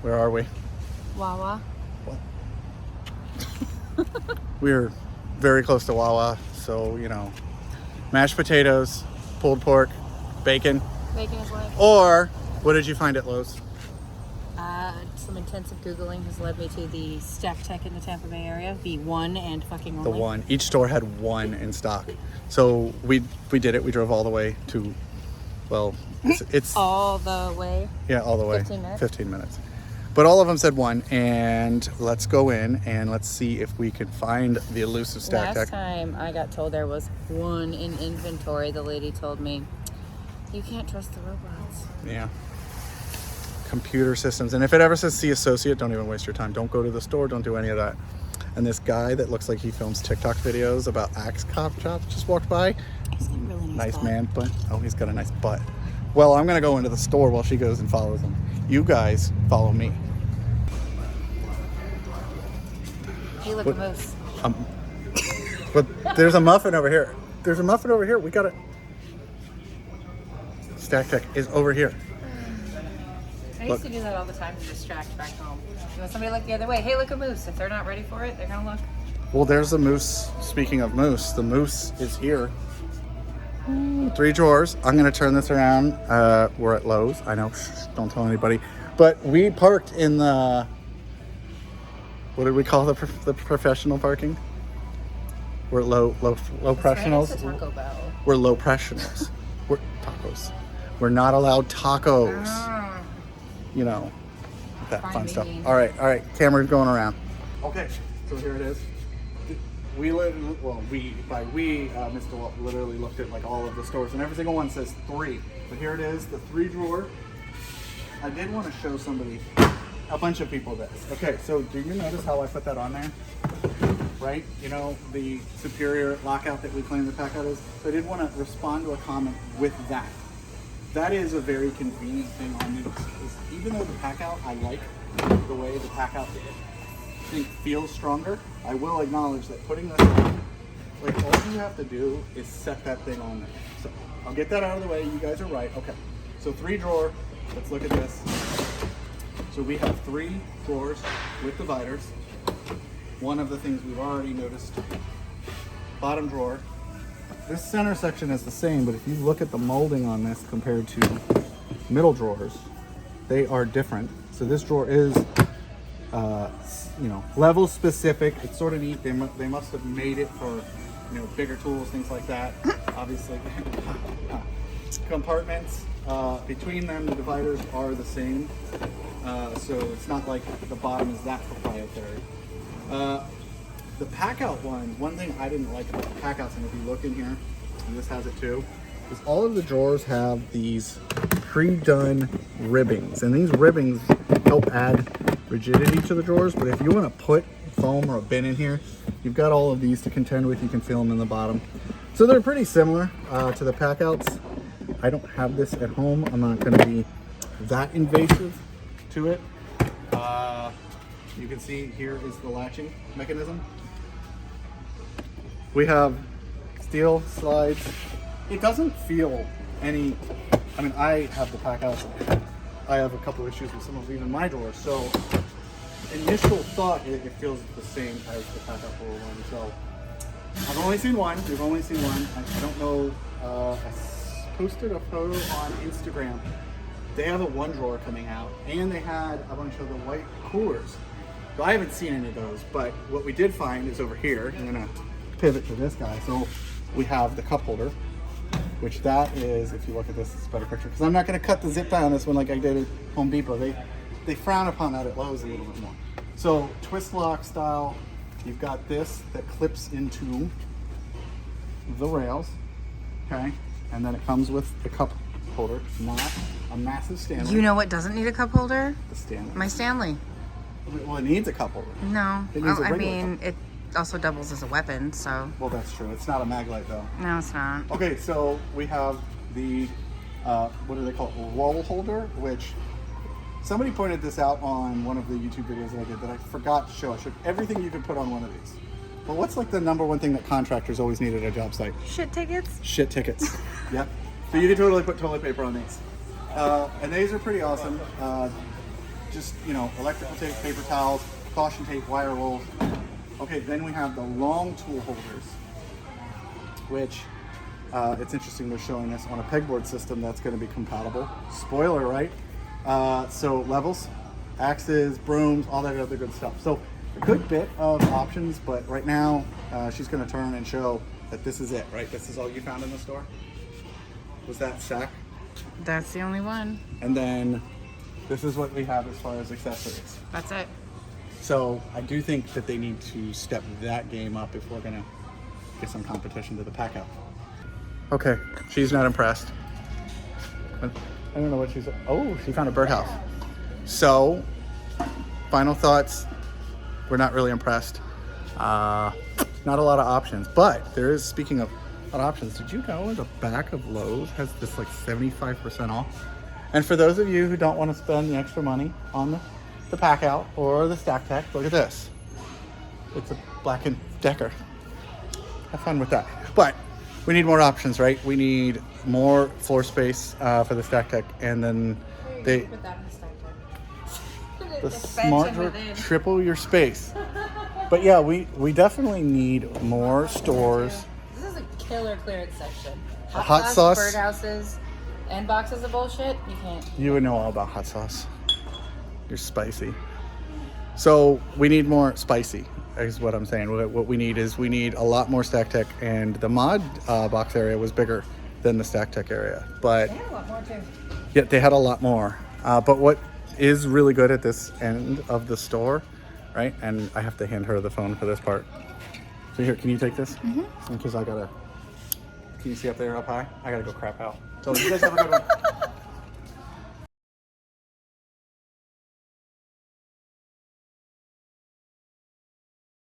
Where are we? Wawa. We're very close to Wawa, so you know, mashed potatoes, pulled pork, bacon. Bacon is life. Or what did you find at Lowe's? Some intensive Googling has led me to the STACKTECH in the Tampa Bay area. The one and fucking only. The one. Each store had one in stock. So we did it. We drove all the way to, well, it's all the way. Yeah, all the way. 15 minutes. 15 minutes. But all of them said one, and let's go in and let's see if we can find the elusive STACKTECH. Last time I got told there was one in inventory, the lady told me, you can't trust the robots. Yeah. Computer systems. And if it ever says see associate, don't even waste your time. Don't go to the store. Don't do any of that. And this guy that looks like he films TikTok videos about axe cop chops just walked by. He's got a really nice butt. Man, but oh, he's got a nice butt. Well, I'm gonna go into the store while she goes and follows him. You guys follow me. Hey, look, a moose. But there's a muffin over here. There's a muffin over here. We got it. STACKTECH is over here. I used to do that all the time to distract back home. When somebody looked the other way, hey, look, a moose. If they're not ready for it, they're gonna look. Well, there's the moose. Speaking of moose, the moose is here. 3 drawers. I'm gonna turn this around. We're at Lowe's. I know, shh, don't tell anybody. But we parked in the, what did we call the professional parking? We're low professionals. It's Taco Bell. We're low professionals. We're tacos. We're not allowed tacos. You know, that fun stuff. All right, camera's going around. Okay, so here it is. Miss DeWALT literally looked at like all of the stores, and every single one says 3. But here it is, the 3 drawer. I did want to show somebody, a bunch of people this. Okay, so do you notice how I put that on there? Right? You know, the superior lockout that we claim the PACKOUT is. So I did want to respond to a comment with that. That is a very convenient thing on me. Even though the PACKOUT, I like the way the PACKOUT I think feels stronger, I will acknowledge that putting this on, like all you have to do is set that thing on there. So I'll get that out of the way. You guys are right. Okay. So 3 drawer. Let's look at this. So we have 3 drawers with dividers. One of the things we've already noticed, bottom drawer. This center section is the same, but if you look at the molding on this compared to middle drawers, they are different. So this drawer is, you know, level specific. It's sort of neat. They must have made it for, you know, bigger tools, things like that. Obviously, compartments between them, the dividers are the same. So it's not like the bottom is that proprietary. The PACKOUT one thing I didn't like about the PACKOUTs, and if you look in here, and this has it too, is all of the drawers have these pre-done ribbings, and these ribbings help add rigidity to the drawers. But if you want to put foam or a bin in here, you've got all of these to contend with. You can feel them in the bottom. So they're pretty similar to the PACKOUTs. I don't have this at home. I'm not going to be that invasive to it. You can see here is the latching mechanism. We have steel slides. It doesn't feel any, I mean, I have the PACKOUTs. I have a couple issues with some of even my drawers. So initial thought, it feels the same as the PACKOUT Pro one. So I've only seen one. We've only seen one. I don't know. I posted a photo on Instagram. They have a 1 drawer coming out, and they had a bunch of the white coolers. So I haven't seen any of those, but what we did find is over here. I'm gonna pivot to this guy. So we have the cup holder, which that is, if you look at this, it's a better picture, because I'm not gonna cut the zip tie on this one like I did at Home Depot. They frown upon that at Lowe's a little bit more. So twist lock style, you've got this that clips into the rails, okay? And then it comes with the cup holder, not a massive Stanley. You know what doesn't need a cup holder? The Stanley. My Stanley. Well, it needs a cup holder. No. It needs a I regular mean, it also doubles as a weapon, so. Well, that's true. It's not a mag light though. No, it's not. Okay, so we have the, what do they call it? Roll holder, which somebody pointed this out on one of the YouTube videos that I did that I forgot to show. I showed everything you could put on one of these. Well, what's like the #1 thing that contractors always need at a job site? Shit tickets? Shit tickets. Yep. So you can totally put toilet paper on these. And these are pretty awesome. just, you know, electrical tape, paper towels, caution tape, wire rolls. Okay, then we have the long tool holders, which it's interesting they're showing us on a pegboard system that's going to be compatible. Spoiler, right? So levels, axes, brooms, all that other good stuff. So a good bit of options, but right now she's going to turn and show that this is it, right? This is all you found in the store? Was that sack? That's the only one. And then this is what we have as far as accessories. That's it. So I do think that they need to step that game up if we're gonna get some competition to the PACKOUT. Okay, she's not impressed. I don't know what she's, oh, she found a birdhouse. So, final thoughts, we're not really impressed. Not a lot of options, but there is, speaking of a lot of options, did you know the back of Lowe's has this like 75% off? And for those of you who don't want to spend the extra money on the PACKOUT or the STACKTECH, look at this. It's a Black & Decker. Have fun with that. But we need more options, right? We need more floor space for the STACKTECH, and then they Put that in the STACKTECH. the smart drawer triple your space. But yeah, we definitely need more stores. This is a killer clearance section. Hot sauce. Birdhouses, and boxes of bullshit. You can't. You would know all about hot sauce. You're spicy. So we need more spicy, is what I'm saying. What we need is we need a lot more STACKTECH, and the mod box area was bigger than the STACKTECH area. But They had a lot more too. yeah, they had a lot more. But what is really good at this end of the store, right? And I have to hand her the phone for this part. So here, can you take this? Mm-hmm. Because I gotta, can you see up there up high? I gotta go crap out. So you guys have a good one.